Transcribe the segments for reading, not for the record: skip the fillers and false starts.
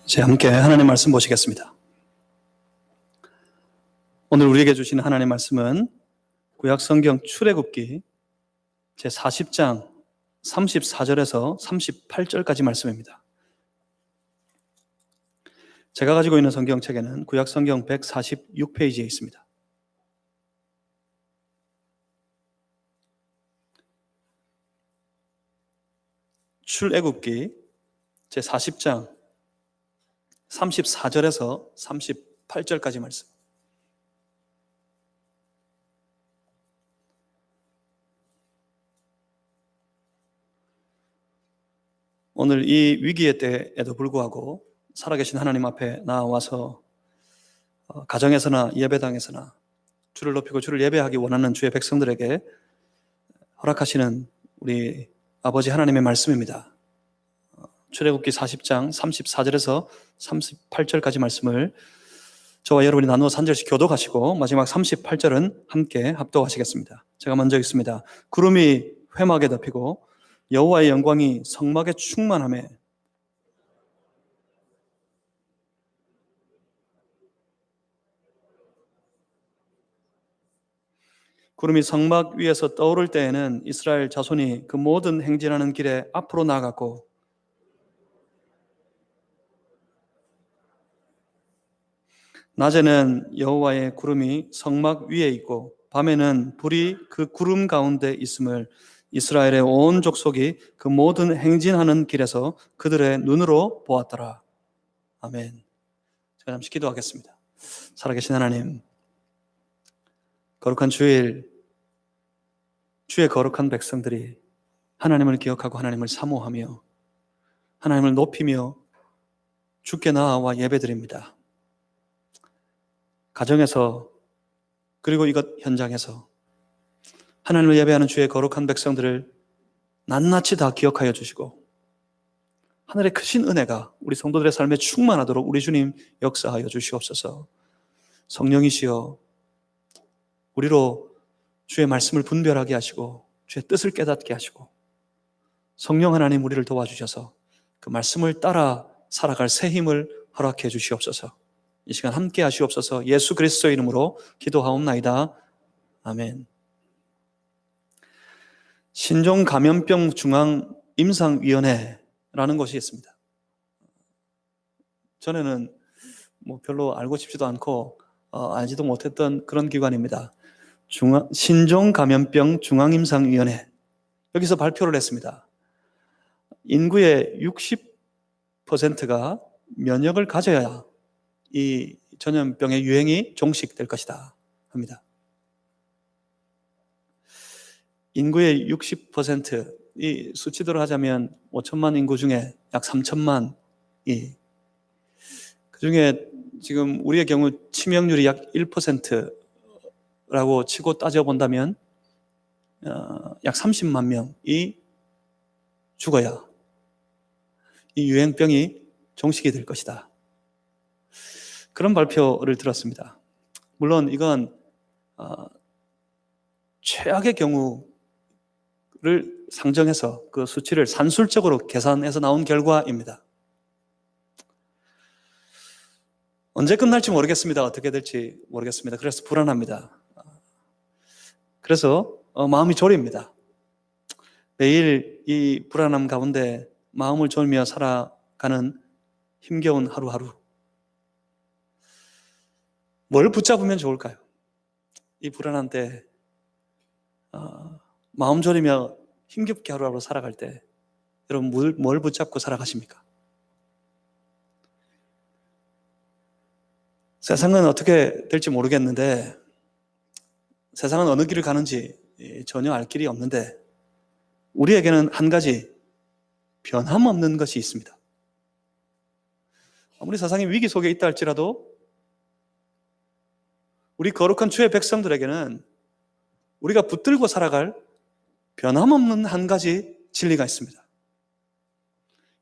이제 함께 하나님 말씀 보시겠습니다. 오늘 우리에게 주신 하나님 말씀은 구약성경 출애굽기 제40장 34절에서 38절까지 말씀입니다. 제가 가지고 있는 성경책에는 구약성경 146페이지에 있습니다. 출애굽기 제40장 34절에서 38절까지 말씀. 오늘 이 위기의 때에도 불구하고 살아계신 하나님 앞에 나와서 가정에서나 예배당에서나 주를 높이고 주를 예배하기 원하는 주의 백성들에게 허락하시는 우리 아버지 하나님의 말씀입니다. 출애굽기 40장 34절에서 38절까지 말씀을 저와 여러분이 나누어서 한 절씩 교독하시고 마지막 38절은 함께 합독하시겠습니다. 제가 먼저 읽습니다. 구름이 회막에 덮이고 여호와의 영광이 성막에 충만하며 구름이 성막 위에서 떠오를 때에는 이스라엘 자손이 그 모든 행진하는 길에 앞으로 나아갔고 낮에는 여호와의 구름이 성막 위에 있고 밤에는 불이 그 구름 가운데 있음을 이스라엘의 온 족속이 그 모든 행진하는 길에서 그들의 눈으로 보았더라. 아멘. 제가 잠시 기도하겠습니다. 살아계신 하나님, 거룩한 주일, 주의 거룩한 백성들이 하나님을 기억하고 하나님을 사모하며 하나님을 높이며 주께 나아와 예배드립니다. 가정에서 그리고 이것 현장에서 하나님을 예배하는 주의 거룩한 백성들을 낱낱이 다 기억하여 주시고 하늘의 크신 은혜가 우리 성도들의 삶에 충만하도록 우리 주님 역사하여 주시옵소서. 성령이시여 우리로 주의 말씀을 분별하게 하시고 주의 뜻을 깨닫게 하시고 성령 하나님 우리를 도와주셔서 그 말씀을 따라 살아갈 새 힘을 허락해 주시옵소서. 이 시간 함께 하시옵소서. 예수 그리스도의 이름으로 기도하옵나이다. 아멘. 신종감염병 중앙임상위원회라는 것이 있습니다. 전에는 별로 알고 싶지도 않고 알지도 못했던 그런 기관입니다. 신종감염병 중앙임상위원회. 여기서 발표를 했습니다. 인구의 60%가 면역을 가져야 이 전염병의 유행이 종식될 것이다 합니다. 인구의 60%, 이 수치대로 하자면 5천만 인구 중에 약 3천만이, 그 중에 지금 우리의 경우 치명률이 약 1%라고 치고 따져본다면 약 30만 명이 죽어야 이 유행병이 종식이 될 것이다. 그런 발표를 들었습니다. 물론 이건 최악의 경우를 상정해서 그 수치를 산술적으로 계산해서 나온 결과입니다. 언제 끝날지 모르겠습니다. 어떻게 될지 모르겠습니다. 그래서 불안합니다. 그래서 마음이 졸입니다. 매일 이 불안함 가운데 마음을 졸며 살아가는 힘겨운 하루하루. 뭘 붙잡으면 좋을까요? 이 불안한 때 마음 졸이며 힘겹게 하루하루 살아갈 때 여러분 뭘 붙잡고 살아가십니까? 세상은 어떻게 될지 모르겠는데 세상은 어느 길을 가는지 전혀 알 길이 없는데 우리에게는 한 가지 변함없는 것이 있습니다. 아무리 세상이 위기 속에 있다 할지라도 우리 거룩한 주의 백성들에게는 우리가 붙들고 살아갈 변함없는 한 가지 진리가 있습니다.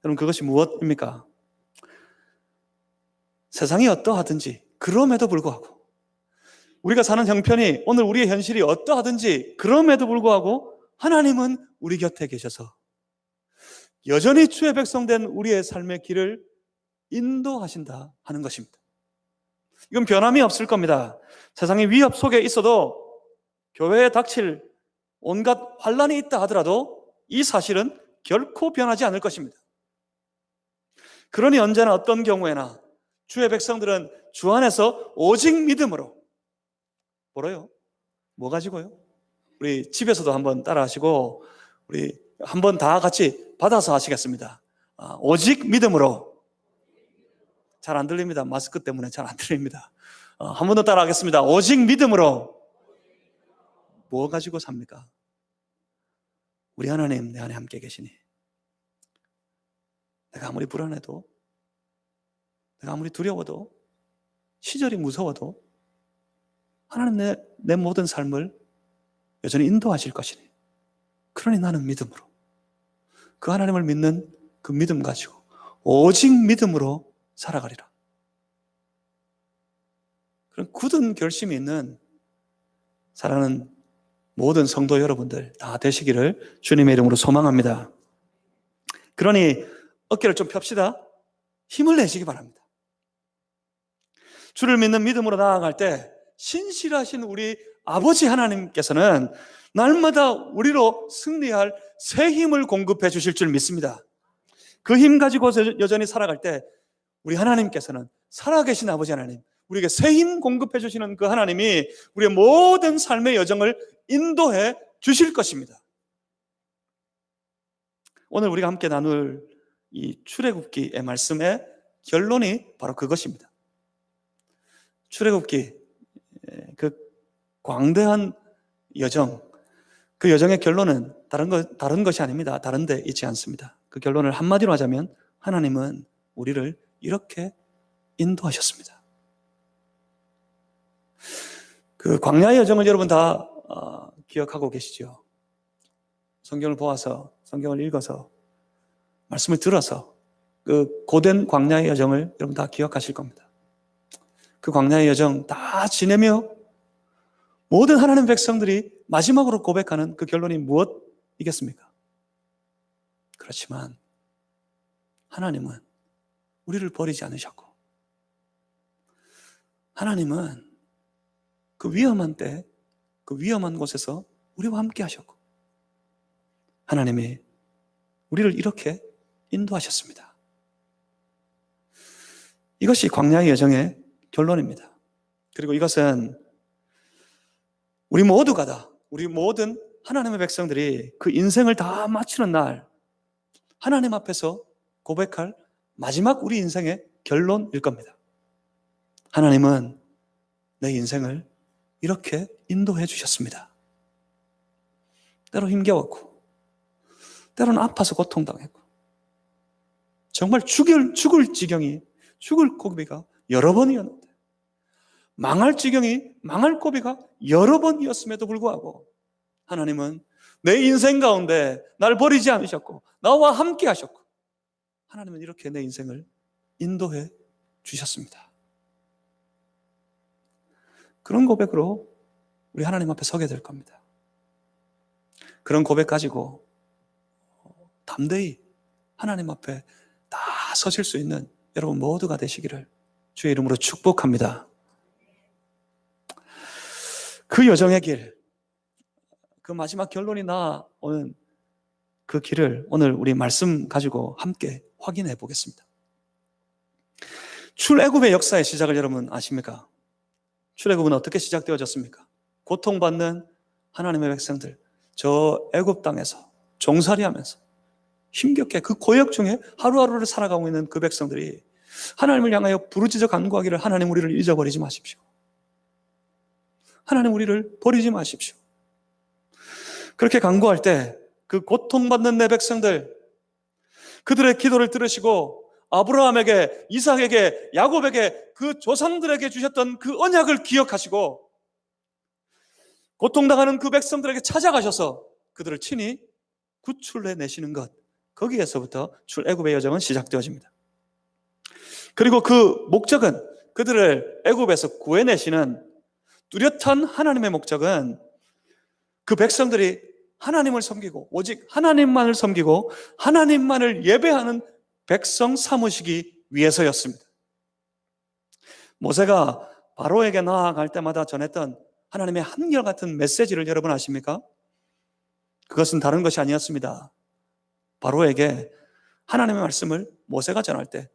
여러분 그것이 무엇입니까? 세상이 어떠하든지 그럼에도 불구하고 우리가 사는 형편이 오늘 우리의 현실이 어떠하든지 그럼에도 불구하고 하나님은 우리 곁에 계셔서 여전히 주의 백성된 우리의 삶의 길을 인도하신다 하는 것입니다. 이건 변함이 없을 겁니다. 세상의 위협 속에 있어도 교회에 닥칠 온갖 환란이 있다 하더라도 이 사실은 결코 변하지 않을 것입니다. 그러니 언제나 어떤 경우에나 주의 백성들은 주 안에서 오직 믿음으로, 뭐래요? 뭐 가지고요? 우리 집에서도 한번 따라 하시고 우리 한번 다 같이 받아서 하시겠습니다. 오직 믿음으로. 잘 안 들립니다. 마스크 때문에 잘 안 들립니다. 한 번 더 따라 하겠습니다. 오직 믿음으로. 뭐 가지고 삽니까? 우리 하나님 내 안에 함께 계시니 내가 아무리 불안해도, 내가 아무리 두려워도, 시절이 무서워도 하나님 내 모든 삶을 여전히 인도하실 것이니, 그러니 나는 믿음으로, 그 하나님을 믿는 그 믿음 가지고 오직 믿음으로 살아가리라. 그런 굳은 결심이 있는 사랑하는 모든 성도 여러분들 다 되시기를 주님의 이름으로 소망합니다. 그러니 어깨를 좀 펴시다. 힘을 내시기 바랍니다. 주를 믿는 믿음으로 나아갈 때 신실하신 우리 아버지 하나님께서는 날마다 우리로 승리할 새 힘을 공급해 주실 줄 믿습니다. 그 힘 가지고 여전히 살아갈 때 우리 하나님께서는, 살아계신 아버지 하나님, 우리에게 새 힘 공급해 주시는 그 하나님이 우리의 모든 삶의 여정을 인도해 주실 것입니다. 오늘 우리가 함께 나눌 이 출애굽기의 말씀의 결론이 바로 그것입니다. 출애굽기, 그 광대한 여정, 그 여정의 결론은 다른 것이 아닙니다. 다른 데 있지 않습니다. 그 결론을 한마디로 하자면 하나님은 우리를 이렇게 인도하셨습니다. 그 광야의 여정을 여러분 다 기억하고 계시죠? 성경을 보아서, 성경을 읽어서, 말씀을 들어서 그 고된 광야의 여정을 여러분 다 기억하실 겁니다. 그 광야의 여정 다 지내며 모든 하나님 백성들이 마지막으로 고백하는 그 결론이 무엇이겠습니까? 그렇지만 하나님은 우리를 버리지 않으셨고, 하나님은 그 위험한 때, 그 위험한 곳에서 우리와 함께 하셨고, 하나님이 우리를 이렇게 인도하셨습니다. 이것이 광야의 여정의 결론입니다. 그리고 이것은 우리 모두가 다, 우리 모든 하나님의 백성들이 그 인생을 다 마치는 날 하나님 앞에서 고백할 마지막 우리 인생의 결론일 겁니다. 하나님은 내 인생을 이렇게 인도해 주셨습니다. 때로 힘겨웠고, 때로는 아파서 고통당했고, 정말 죽을 지경이, 죽을 고비가 여러 번이었는데, 망할 지경이, 망할 고비가 여러 번이었음에도 불구하고 하나님은 내 인생 가운데 날 버리지 않으셨고 나와 함께 하셨고, 하나님은 이렇게 내 인생을 인도해 주셨습니다. 그런 고백으로 우리 하나님 앞에 서게 될 겁니다. 그런 고백 가지고 담대히 하나님 앞에 다 서실 수 있는 여러분 모두가 되시기를 주의 이름으로 축복합니다. 그 여정의 길, 그 마지막 결론이 나오는 그 길을 오늘 우리 말씀 가지고 함께 확인해 보겠습니다. 출애굽의 역사의 시작을 여러분 아십니까? 출애굽은 어떻게 시작되어졌습니까? 고통받는 하나님의 백성들, 저 애굽 땅에서 종살이하면서 힘겹게 그 고역 중에 하루하루를 살아가고 있는 그 백성들이 하나님을 향하여 부르짖어 간구하기를, 하나님 우리를 잊어버리지 마십시오. 하나님 우리를 버리지 마십시오. 그렇게 간구할 때 그 고통받는 내 백성들, 그들의 기도를 들으시고 아브라함에게, 이삭에게, 야곱에게, 그 조상들에게 주셨던 그 언약을 기억하시고 고통당하는 그 백성들에게 찾아가셔서 그들을 친히 구출해내시는 것, 거기에서부터 출애굽의 여정은 시작되어집니다. 그리고 그 목적은, 그들을 애굽에서 구해내시는 뚜렷한 하나님의 목적은 그 백성들이 하나님을 섬기고 오직 하나님만을 섬기고 하나님만을 예배하는 백성 삼으시기 위해서였습니다. 모세가 바로에게 나아갈 때마다 전했던 하나님의 한결같은 메시지를 여러분 아십니까? 그것은 다른 것이 아니었습니다. 바로에게 하나님의 말씀을 모세가 전할 때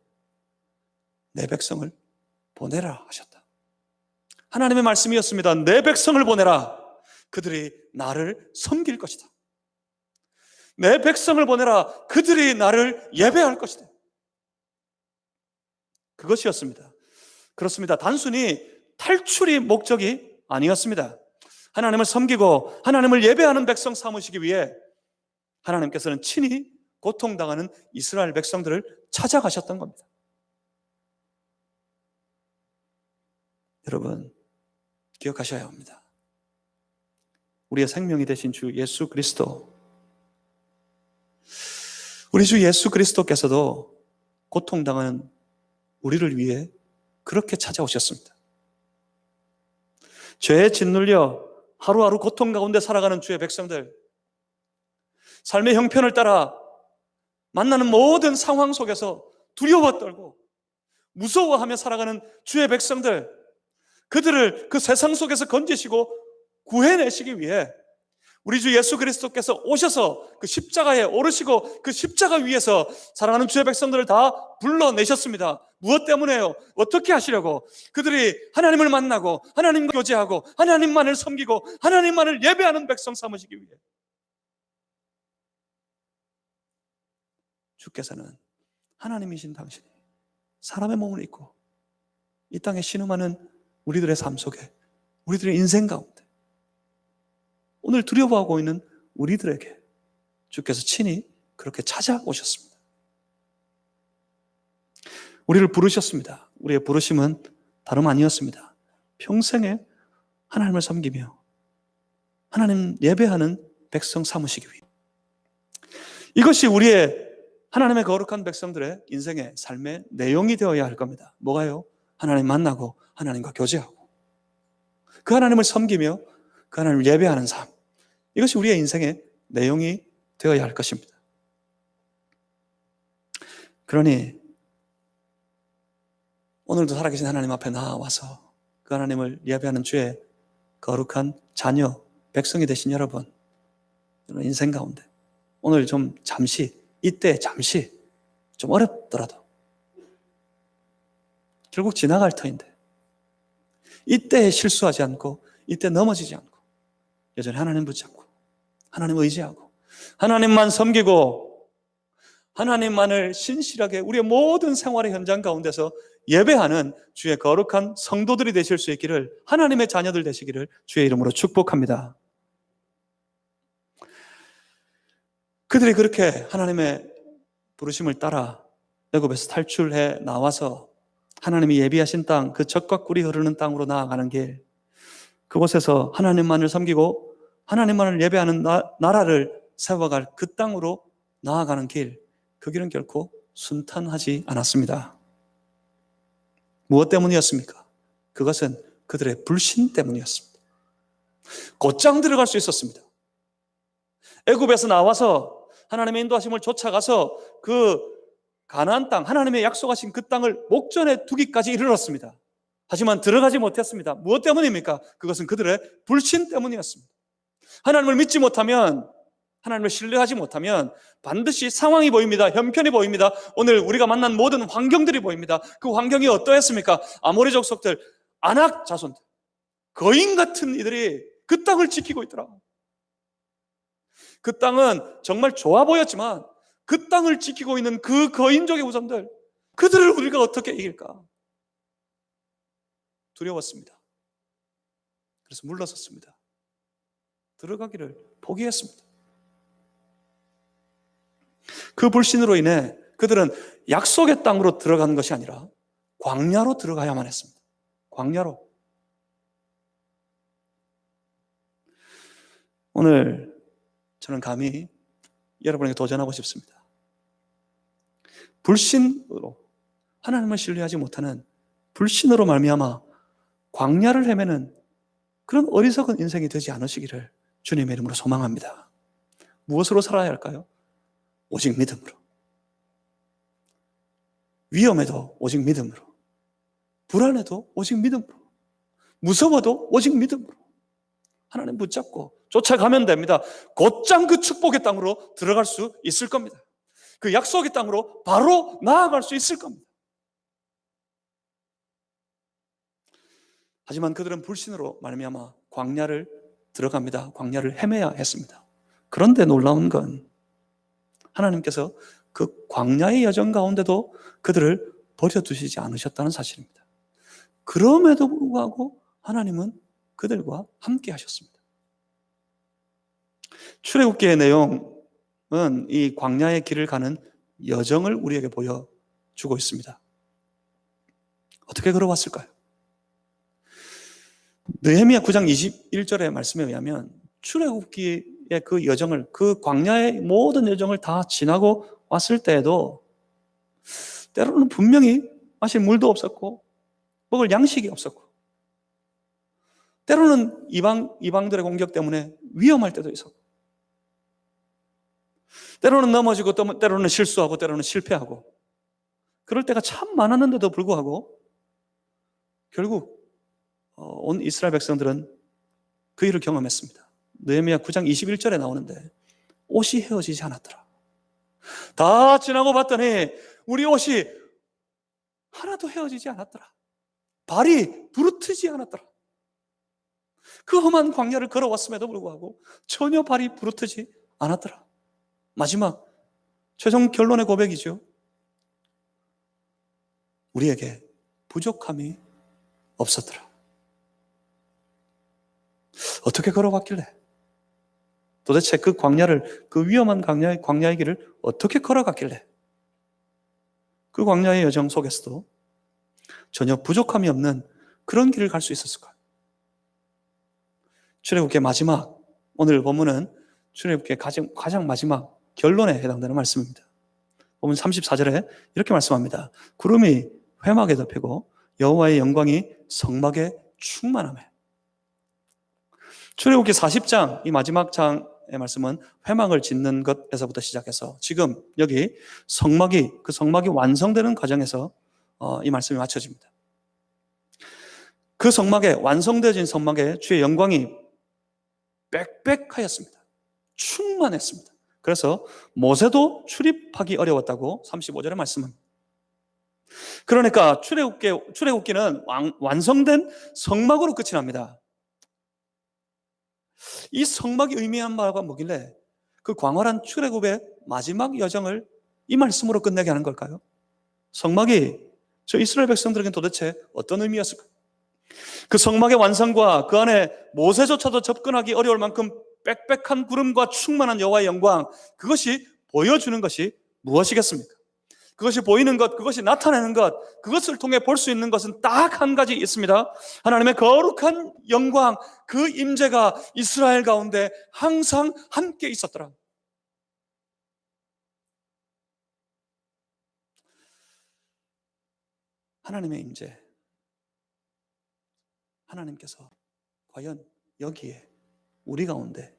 내 백성을 보내라 하셨다. 하나님의 말씀이었습니다. 내 백성을 보내라. 그들이 나를 섬길 것이다. 내 백성을 보내라. 그들이 나를 예배할 것이다. 그것이었습니다. 그렇습니다. 단순히 탈출이 목적이 아니었습니다. 하나님을 섬기고 하나님을 예배하는 백성 삼으시기 위해 하나님께서는 친히 고통당하는 이스라엘 백성들을 찾아가셨던 겁니다. 여러분, 기억하셔야 합니다. 우리의 생명이 되신 주 예수 그리스도, 우리 주 예수 그리스도께서도 고통당하는 우리를 위해 그렇게 찾아오셨습니다. 죄에 짓눌려 하루하루 고통 가운데 살아가는 주의 백성들, 삶의 형편을 따라 만나는 모든 상황 속에서 두려워 떨고 무서워하며 살아가는 주의 백성들, 그들을 그 세상 속에서 건지시고 구해내시기 위해 우리 주 예수 그리스도께서 오셔서 그 십자가에 오르시고 그 십자가 위에서 사랑하는 주의 백성들을 다 불러내셨습니다. 무엇 때문에요? 어떻게 하시려고? 그들이 하나님을 만나고 하나님과 교제하고 하나님만을 섬기고 하나님만을 예배하는 백성 삼으시기 위해. 주께서는 하나님이신 당신이 사람의 몸을 입고 이 땅에 신음하는 우리들의 삶 속에, 우리들의 인생 가운데 오늘 두려워하고 있는 우리들에게 주께서 친히 그렇게 찾아오셨습니다. 우리를 부르셨습니다. 우리의 부르심은 다름 아니었습니다. 평생에 하나님을 섬기며 하나님 예배하는 백성 삼으시기 위해. 이것이 우리의 하나님의 거룩한 백성들의 인생의 삶의 내용이 되어야 할 겁니다. 뭐가요? 하나님 만나고 하나님과 교제하고 그 하나님을 섬기며 그 하나님을 예배하는 삶, 이것이 우리의 인생의 내용이 되어야 할 것입니다. 그러니 오늘도 살아계신 하나님 앞에 나와서 그 하나님을 예배하는 주의 거룩한 자녀, 백성이 되신 여러분, 인생 가운데 오늘 좀 잠시, 이때 잠시 좀 어렵더라도 결국 지나갈 터인데 이때 실수하지 않고 이때 넘어지지 않고 여전히 하나님 붙잡고 하나님 의지하고 하나님만 섬기고 하나님만을 신실하게 우리의 모든 생활의 현장 가운데서 예배하는 주의 거룩한 성도들이 되실 수 있기를, 하나님의 자녀들 되시기를 주의 이름으로 축복합니다. 그들이 그렇게 하나님의 부르심을 따라 애굽에서 탈출해 나와서 하나님이 예비하신 땅, 그 젖과 꿀이 흐르는 땅으로 나아가는 길, 그곳에서 하나님만을 섬기고 하나님만을 예배하는 나라를 세워갈 그 땅으로 나아가는 길, 그 길은 결코 순탄하지 않았습니다. 무엇 때문이었습니까? 그것은 그들의 불신 때문이었습니다. 곧장 들어갈 수 있었습니다. 애굽에서 나와서 하나님의 인도하심을 쫓아가서 그 가나안 땅, 하나님의 약속하신 그 땅을 목전에 두기까지 이르렀습니다. 하지만 들어가지 못했습니다. 무엇 때문입니까? 그것은 그들의 불신 때문이었습니다. 하나님을 믿지 못하면, 하나님을 신뢰하지 못하면 반드시 상황이 보입니다. 형편이 보입니다. 오늘 우리가 만난 모든 환경들이 보입니다. 그 환경이 어떠했습니까? 아모리 족속들, 아낙 자손들, 거인 같은 이들이 그 땅을 지키고 있더라. 그 땅은 정말 좋아 보였지만 그 땅을 지키고 있는 그 거인족의 후손들, 그들을 우리가 어떻게 이길까? 두려웠습니다. 그래서 물러섰습니다. 들어가기를 포기했습니다. 그 불신으로 인해 그들은 약속의 땅으로 들어가는 것이 아니라 광야로 들어가야만 했습니다. 광야로. 오늘 저는 감히 여러분에게 도전하고 싶습니다. 불신으로, 하나님을 신뢰하지 못하는 불신으로 말미암아 광야를 헤매는 그런 어리석은 인생이 되지 않으시기를 주님의 이름으로 소망합니다. 무엇으로 살아야 할까요? 오직 믿음으로. 위험해도 오직 믿음으로, 불안해도 오직 믿음으로, 무서워도 오직 믿음으로 하나님 붙잡고 쫓아가면 됩니다. 곧장 그 축복의 땅으로 들어갈 수 있을 겁니다. 그 약속의 땅으로 바로 나아갈 수 있을 겁니다. 하지만 그들은 불신으로 말미암아 광야를 들어갑니다. 광야를 헤매야 했습니다. 그런데 놀라운 건 하나님께서 그 광야의 여정 가운데도 그들을 버려두시지 않으셨다는 사실입니다. 그럼에도 불구하고 하나님은 그들과 함께 하셨습니다. 출애굽기의 내용은 이 광야의 길을 가는 여정을 우리에게 보여주고 있습니다. 어떻게 걸어왔을까요? 느헤미야 9장 21절의 말씀에 의하면 출애굽기의 그 여정을, 그 광야의 모든 여정을 다 지나고 왔을 때에도 때로는 분명히 마실 물도 없었고 먹을 양식이 없었고 때로는 이방들의 공격 때문에 위험할 때도 있었고 때로는 넘어지고 때로는 실수하고 때로는 실패하고 그럴 때가 참 많았는데도 불구하고 결국 온 이스라엘 백성들은 그 일을 경험했습니다. 느헤미야 9장 21절에 나오는데 옷이 헤어지지 않았더라. 다 지나고 봤더니 우리 옷이 하나도 헤어지지 않았더라. 발이 부르트지 않았더라. 그 험한 광야를 걸어왔음에도 불구하고 전혀 발이 부르트지 않았더라. 마지막 최종 결론의 고백이죠. 우리에게 부족함이 없었더라. 어떻게 걸어갔길래? 도대체 그 광야를, 그 위험한 광야의 길을 어떻게 걸어갔길래? 그 광야의 여정 속에서도 전혀 부족함이 없는 그런 길을 갈 수 있었을까요? 출애굽기의 마지막, 오늘 본문은 출애굽기의 가장 마지막 결론에 해당되는 말씀입니다. 본문 34절에 이렇게 말씀합니다. 구름이 회막에 덮이고 여호와의 영광이 성막에 충만하며. 출애굽기 40장, 이 마지막 장의 말씀은 회막을 짓는 것에서부터 시작해서 지금 여기 그 성막이 완성되는 과정에서 이 말씀이 맞춰집니다. 그 성막에, 완성되어진 성막에 주의 영광이 빽빽하였습니다. 충만했습니다. 그래서 모세도 출입하기 어려웠다고 35절에 말씀합니다. 그러니까 출애굽기는 완성된 성막으로 끝이 납니다. 이 성막이 의미한 바가 뭐길래 그 광활한 출애굽의 마지막 여정을 이 말씀으로 끝내게 하는 걸까요? 성막이 저 이스라엘 백성들에게는 도대체 어떤 의미였을까요? 그 성막의 완성과 그 안에 모세조차도 접근하기 어려울 만큼 빽빽한 구름과 충만한 여호와의 영광, 그것이 보여주는 것이 무엇이겠습니까? 그것이 보이는 것, 그것이 나타내는 것, 그것을 통해 볼 수 있는 것은 딱 한 가지 있습니다. 하나님의 거룩한 영광, 그 임재가 이스라엘 가운데 항상 함께 있었더라. 하나님의 임재, 하나님께서 과연 여기에 우리 가운데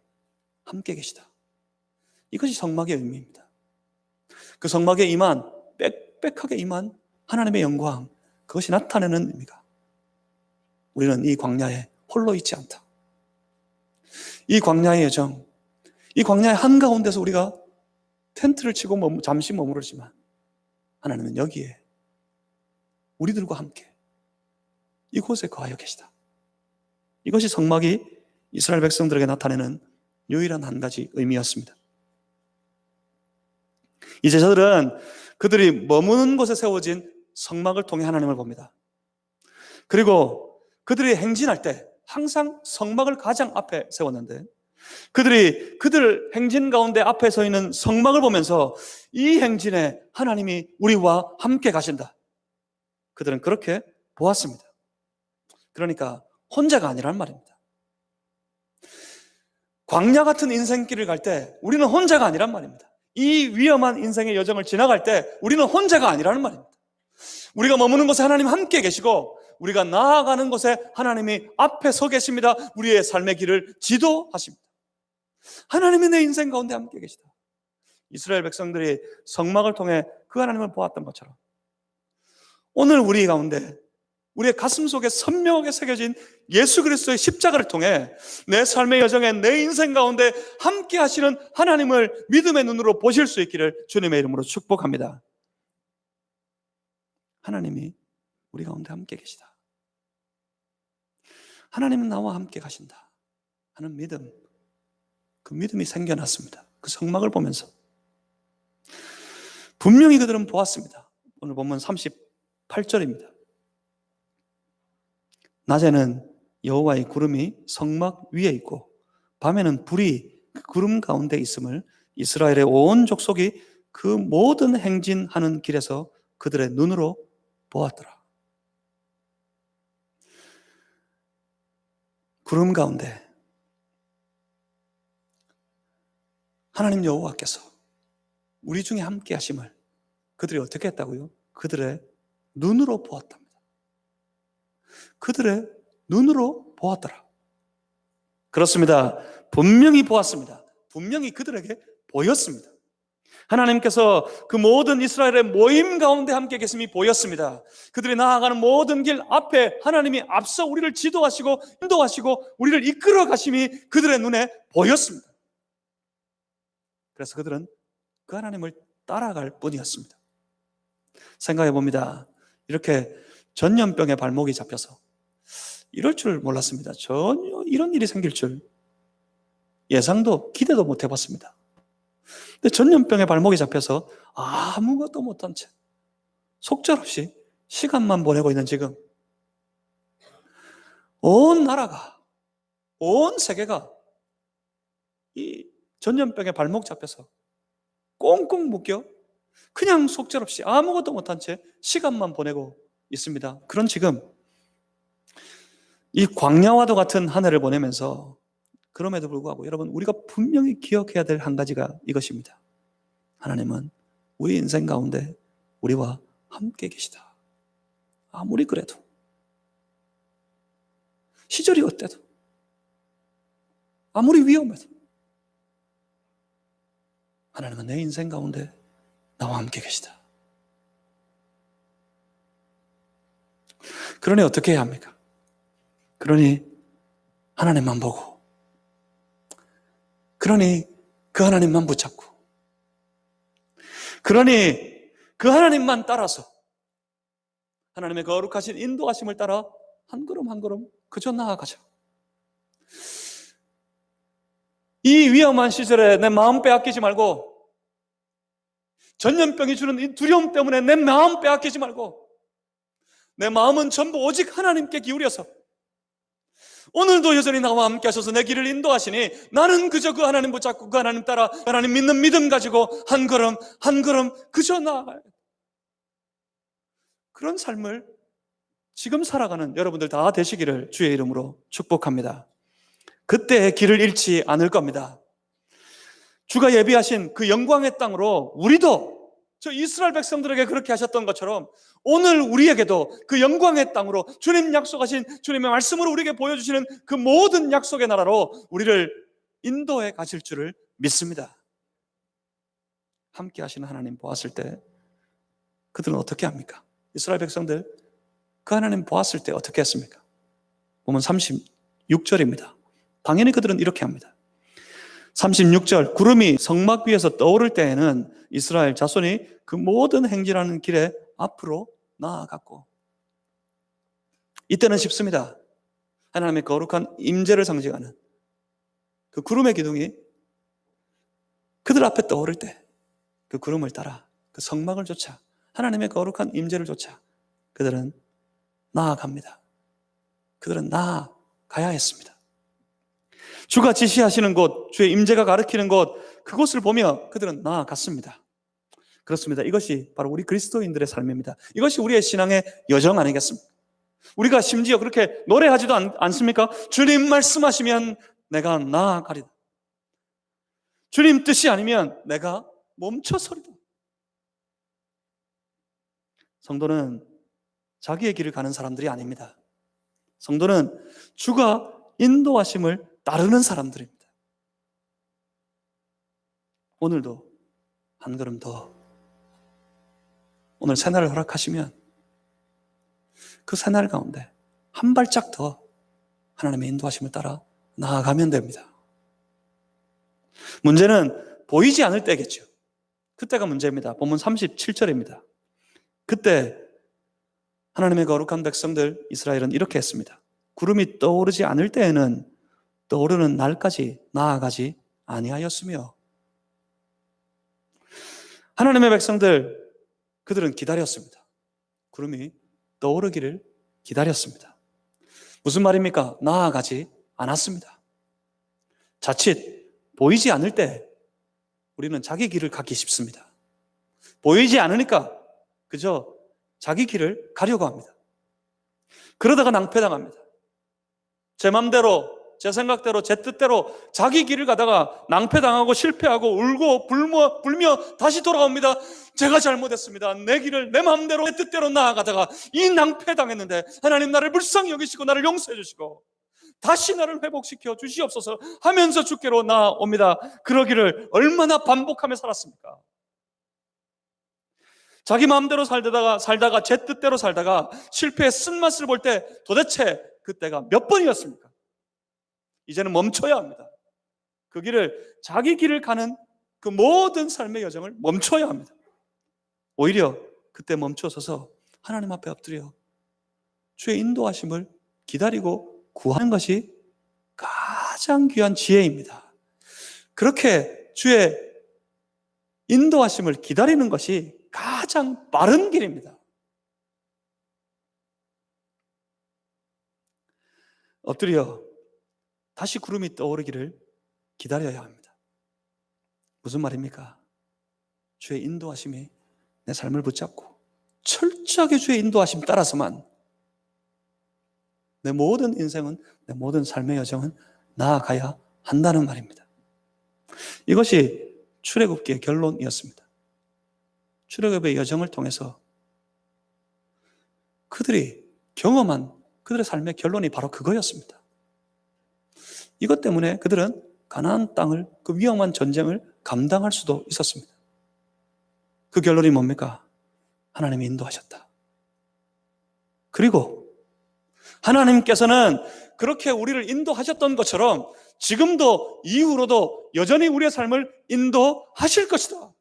함께 계시다. 이것이 성막의 의미입니다. 그 성막에 임한, 빽빽하게 임한 하나님의 영광, 그것이 나타내는 의미가 우리는 이 광야에 홀로 있지 않다. 이 광야의 여정, 이 광야의 한가운데서 우리가 텐트를 치고 잠시 머무르지만 하나님은 여기에 우리들과 함께 이곳에 거하여 계시다. 이것이 성막이 이스라엘 백성들에게 나타내는 유일한 한 가지 의미였습니다. 이 제자들은 그들이 머무는 곳에 세워진 성막을 통해 하나님을 봅니다. 그리고 그들이 행진할 때 항상 성막을 가장 앞에 세웠는데 그들 행진 가운데 앞에 서 있는 성막을 보면서 이 행진에 하나님이 우리와 함께 가신다. 그들은 그렇게 보았습니다. 그러니까 혼자가 아니란 말입니다. 광야 같은 인생길을 갈 때 우리는 혼자가 아니란 말입니다. 이 위험한 인생의 여정을 지나갈 때 우리는 혼자가 아니라는 말입니다. 우리가 머무는 곳에 하나님 함께 계시고 우리가 나아가는 곳에 하나님이 앞에 서 계십니다. 우리의 삶의 길을 지도하십니다. 하나님이 내 인생 가운데 함께 계시다. 이스라엘 백성들이 성막을 통해 그 하나님을 보았던 것처럼 오늘 우리 가운데 우리의 가슴 속에 선명하게 새겨진 예수 그리스도의 십자가를 통해 내 삶의 여정에 내 인생 가운데 함께 하시는 하나님을 믿음의 눈으로 보실 수 있기를 주님의 이름으로 축복합니다. 하나님이 우리 가운데 함께 계시다. 하나님은 나와 함께 가신다 하는 믿음, 그 믿음이 생겨났습니다. 그 성막을 보면서 분명히 그들은 보았습니다. 오늘 본문 38절입니다. 낮에는 여호와의 구름이 성막 위에 있고 밤에는 불이 그 구름 가운데 있음을 이스라엘의 온 족속이 그 모든 행진하는 길에서 그들의 눈으로 보았더라. 구름 가운데 하나님 여호와께서 우리 중에 함께 하심을 그들이 어떻게 했다고요? 그들의 눈으로 보았답니다. 그들의 눈으로 보았더라. 그렇습니다. 분명히 보았습니다. 분명히 그들에게 보였습니다. 하나님께서 그 모든 이스라엘의 모임 가운데 함께 계심이 보였습니다. 그들이 나아가는 모든 길 앞에 하나님이 앞서 우리를 지도하시고 인도하시고 우리를 이끌어 가심이 그들의 눈에 보였습니다. 그래서 그들은 그 하나님을 따라갈 뿐이었습니다. 생각해 봅니다. 이렇게 전염병에 발목이 잡혀서 이럴 줄 몰랐습니다. 전혀 이런 일이 생길 줄 예상도 기대도 못 해봤습니다. 근데 전염병에 발목이 잡혀서 아무것도 못한 채 속절없이 시간만 보내고 있는 지금 온 나라가, 온 세계가 이 전염병에 발목 잡혀서 꽁꽁 묶여 그냥 속절없이 아무것도 못한 채 시간만 보내고 있습니다. 그런 지금 이 광야와도 같은 한 해를 보내면서 그럼에도 불구하고 여러분 우리가 분명히 기억해야 될 한 가지가 이것입니다. 하나님은 우리 인생 가운데 우리와 함께 계시다. 아무리 그래도 시절이 어때도 아무리 위험해도 하나님은 내 인생 가운데 나와 함께 계시다. 그러니 어떻게 해야 합니까? 그러니 하나님만 보고, 그러니 그 하나님만 붙잡고, 그러니 그 하나님만 따라서 하나님의 거룩하신 인도하심을 따라 한 걸음 한 걸음 그저 나아가자. 이 위험한 시절에 내 마음 빼앗기지 말고, 전염병이 주는 이 두려움 때문에 내 마음 빼앗기지 말고, 내 마음은 전부 오직 하나님께 기울여서 오늘도 여전히 나와 함께 하셔서 내 길을 인도하시니 나는 그저 그 하나님 붙잡고 그 하나님 따라 그 하나님 믿는 믿음 가지고 한 걸음 한 걸음 그저 나아가요. 그런 삶을 지금 살아가는 여러분들 다 되시기를 주의 이름으로 축복합니다. 그때의 길을 잃지 않을 겁니다. 주가 예비하신 그 영광의 땅으로 우리도 저 이스라엘 백성들에게 그렇게 하셨던 것처럼 오늘 우리에게도 그 영광의 땅으로 주님 약속하신 주님의 말씀으로 우리에게 보여주시는 그 모든 약속의 나라로 우리를 인도해 가실 줄을 믿습니다. 함께 하시는 하나님 보았을 때 그들은 어떻게 합니까? 이스라엘 백성들 그 하나님 보았을 때 어떻게 했습니까? 보면 36절입니다. 당연히 그들은 이렇게 합니다. 36절 구름이 성막 위에서 떠오를 때에는 이스라엘 자손이 그 모든 행진하는 길에 앞으로 나아갔고, 이때는 쉽습니다. 하나님의 거룩한 임재를 상징하는 그 구름의 기둥이 그들 앞에 떠오를 때 그 구름을 따라 그 성막을 쫓아 하나님의 거룩한 임재를 쫓아 그들은 나아갑니다. 그들은 나아가야 했습니다. 주가 지시하시는 곳, 주의 임재가 가리키는 곳, 그곳을 보며 그들은 나아갔습니다. 그렇습니다. 이것이 바로 우리 그리스도인들의 삶입니다. 이것이 우리의 신앙의 여정 아니겠습니까? 우리가 심지어 그렇게 노래하지도 않습니까? 주님 말씀하시면 내가 나아가리다. 주님 뜻이 아니면 내가 멈춰서리다. 성도는 자기의 길을 가는 사람들이 아닙니다. 성도는 주가 인도하심을 따르는 사람들입니다. 오늘도 한 걸음 더, 오늘 새날을 허락하시면 그 새날 가운데 한 발짝 더 하나님의 인도하심을 따라 나아가면 됩니다. 문제는 보이지 않을 때겠죠. 그때가 문제입니다. 본문 37절입니다. 그때 하나님의 거룩한 백성들 이스라엘은 이렇게 했습니다. 구름이 떠오르지 않을 때에는 떠오르는 날까지 나아가지 아니하였으며, 하나님의 백성들 그들은 기다렸습니다. 구름이 떠오르기를 기다렸습니다. 무슨 말입니까? 나아가지 않았습니다. 자칫 보이지 않을 때 우리는 자기 길을 가기 쉽습니다. 보이지 않으니까 그저 자기 길을 가려고 합니다. 그러다가 낭패당합니다. 제 맘대로, 제 생각대로, 제 뜻대로 자기 길을 가다가 낭패당하고 실패하고 울고 불며 다시 돌아옵니다. 제가 잘못했습니다. 내 길을 내 마음대로 내 뜻대로 나아가다가 이 낭패당했는데 하나님 나를 불쌍히 여기시고 나를 용서해 주시고 다시 나를 회복시켜 주시옵소서 하면서 주께로 나옵니다. 그러기를 얼마나 반복하며 살았습니까? 자기 마음대로 살다가 제 뜻대로 살다가 실패의 쓴맛을 볼 때 도대체 그때가 몇 번이었습니까? 이제는 멈춰야 합니다. 그 길을, 자기 길을 가는 그 모든 삶의 여정을 멈춰야 합니다. 오히려 그때 멈춰서서 하나님 앞에 엎드려 주의 인도하심을 기다리고 구하는 것이 가장 귀한 지혜입니다. 그렇게 주의 인도하심을 기다리는 것이 가장 빠른 길입니다. 엎드려 다시 구름이 떠오르기를 기다려야 합니다. 무슨 말입니까? 주의 인도하심이 내 삶을 붙잡고 철저하게 주의 인도하심 따라서만 내 모든 인생은, 내 모든 삶의 여정은 나아가야 한다는 말입니다. 이것이 출애굽기의 결론이었습니다. 출애굽의 여정을 통해서 그들이 경험한 그들의 삶의 결론이 바로 그거였습니다. 이것 때문에 그들은 가나안 땅을, 그 위험한 전쟁을 감당할 수도 있었습니다. 그 결론이 뭡니까? 하나님이 인도하셨다. 그리고 하나님께서는 그렇게 우리를 인도하셨던 것처럼 지금도 이후로도 여전히 우리의 삶을 인도하실 것이다.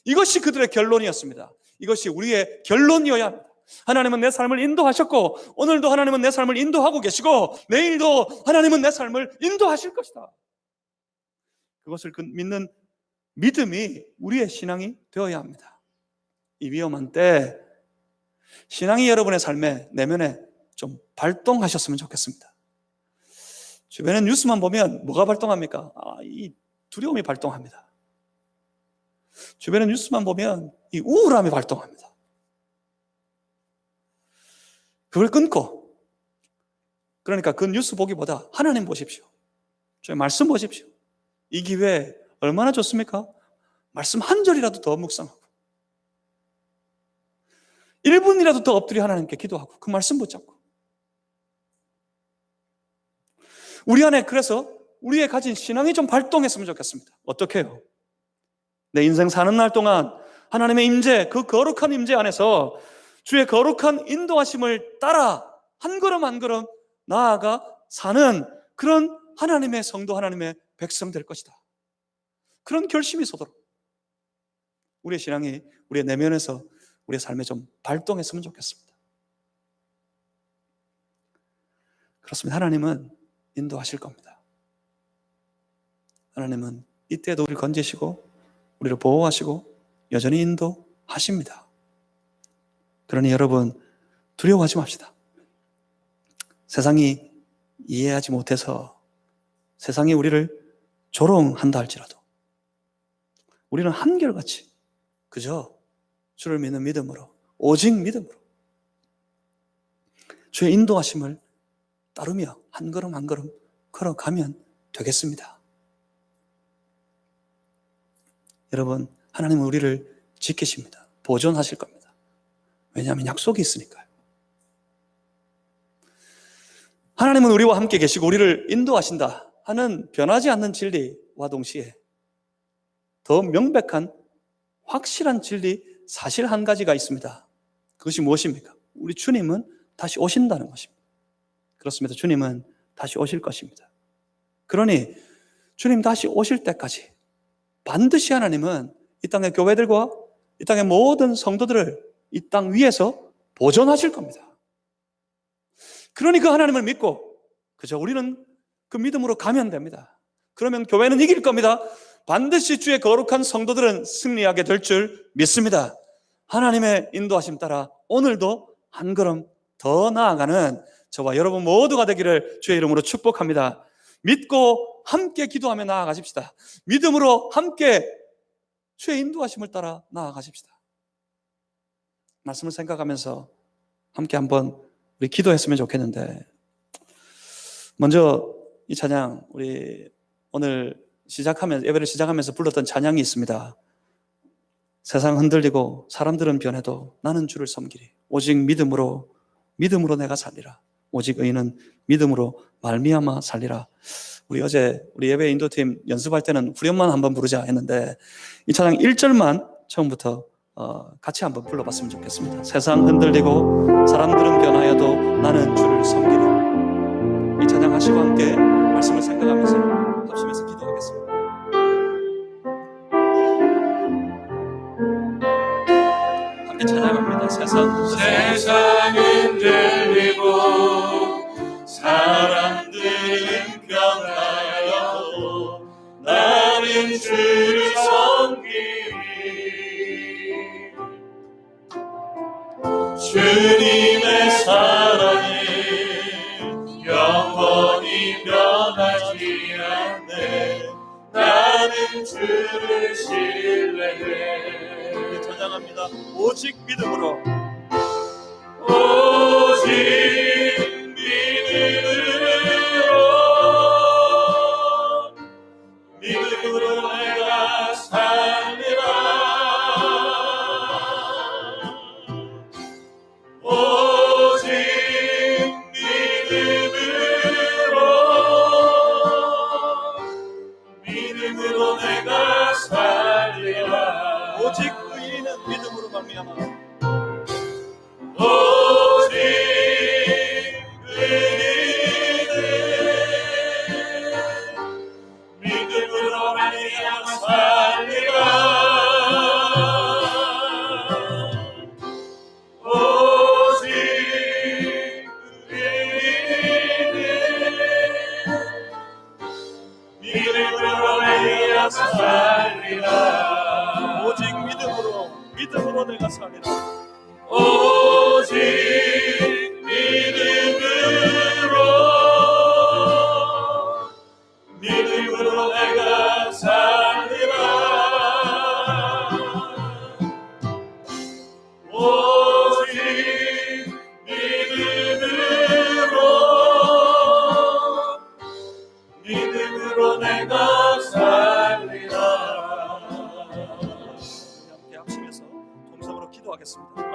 이것이 그들의 결론이었습니다. 이것이 우리의 결론이어야 합니다. 하나님은 내 삶을 인도하셨고 오늘도 하나님은 내 삶을 인도하고 계시고 내일도 하나님은 내 삶을 인도하실 것이다. 그것을 믿는 믿음이 우리의 신앙이 되어야 합니다. 이 위험한 때 신앙이 여러분의 삶의 내면에 좀 발동하셨으면 좋겠습니다. 주변에 뉴스만 보면 뭐가 발동합니까? 이 두려움이 발동합니다. 주변의 뉴스만 보면 이 우울함이 발동합니다. 그걸 끊고, 그러니까 그 뉴스 보기보다 하나님 보십시오. 저희 말씀 보십시오. 이 기회에 얼마나 좋습니까? 말씀 한 절이라도 더 묵상하고 1분이라도 더 엎드려 하나님께 기도하고 그 말씀 붙잡고 우리 안에 그래서 우리의 가진 신앙이 좀 발동했으면 좋겠습니다. 어떻게 해요? 내 인생 사는 날 동안 하나님의 임재, 그 거룩한 임재 안에서 주의 거룩한 인도하심을 따라 한 걸음 한 걸음 나아가 사는 그런 하나님의 성도, 하나님의 백성 될 것이다. 그런 결심이 서도록 우리의 신앙이 우리의 내면에서 우리의 삶에 좀 발동했으면 좋겠습니다. 그렇습니다. 하나님은 인도하실 겁니다. 하나님은 이때도 우리를 건지시고 우리를 보호하시고 여전히 인도하십니다. 그러니 여러분 두려워하지 맙시다. 세상이 이해하지 못해서 세상이 우리를 조롱한다 할지라도 우리는 한결같이 그저 주를 믿는 믿음으로, 오직 믿음으로 주의 인도하심을 따르며 한 걸음 한 걸음 걸어가면 되겠습니다. 여러분, 하나님은 우리를 지키십니다. 보존하실 겁니다. 왜냐하면 약속이 있으니까요. 하나님은 우리와 함께 계시고 우리를 인도하신다 하는 변하지 않는 진리와 동시에 더 명백한 확실한 진리, 사실 한 가지가 있습니다. 그것이 무엇입니까? 우리 주님은 다시 오신다는 것입니다. 그렇습니다. 주님은 다시 오실 것입니다. 그러니 주님 다시 오실 때까지 반드시 하나님은 이 땅의 교회들과 이 땅의 모든 성도들을 이 땅 위에서 보존하실 겁니다. 그러니 그 하나님을 믿고 그저 우리는 그 믿음으로 가면 됩니다. 그러면 교회는 이길 겁니다. 반드시 주의 거룩한 성도들은 승리하게 될 줄 믿습니다. 하나님의 인도하심 따라 오늘도 한 걸음 더 나아가는 저와 여러분 모두가 되기를 주의 이름으로 축복합니다. 믿고 함께 기도하며 나아가십시다. 믿음으로 함께 주의 인도하심을 따라 나아가십시다. 말씀을 생각하면서 함께 한번 우리 기도했으면 좋겠는데, 먼저 이 찬양, 우리 오늘 예배를 시작하면서 불렀던 찬양이 있습니다. 세상 흔들리고 사람들은 변해도 나는 주를 섬기리. 오직 믿음으로 내가 살리라. 오직 의인은 믿음으로 말미암아 살리라. 우리 어제 우리 예배 인도팀 연습할 때는 후렴만 한번 부르자 했는데 이 찬양 1절만 처음부터 같이 한번 불러봤으면 좋겠습니다. 세상 흔들리고 사람들은 변하여도 나는 주를 섬기리. 이 찬양 하시고 함께 말씀을 생각하면서 합심해서 기도하겠습니다. 함께 찬양합니다. 세상은 들리고 사람들은 변하여도 나는 주를 섬기리. 주님의 사랑은 영원히 변하지 않네. 나는 주를 신뢰해. 찬양합니다. 오직 믿음으로 내가 살리라. 오직 믿음으로 내가 살리라. 오직 의인은 믿음으로 말미암아 오직 의인은 믿음으로 말미암아 살리라. 오직 의인은 믿음으로 말미암아 살리라. 오직 믿음으로 내가 살리라. 오직 믿음으로 내가 살리라. 오직 믿음으로 내가 살리라. 함께 합심해서 동성으로 기도하겠습니다.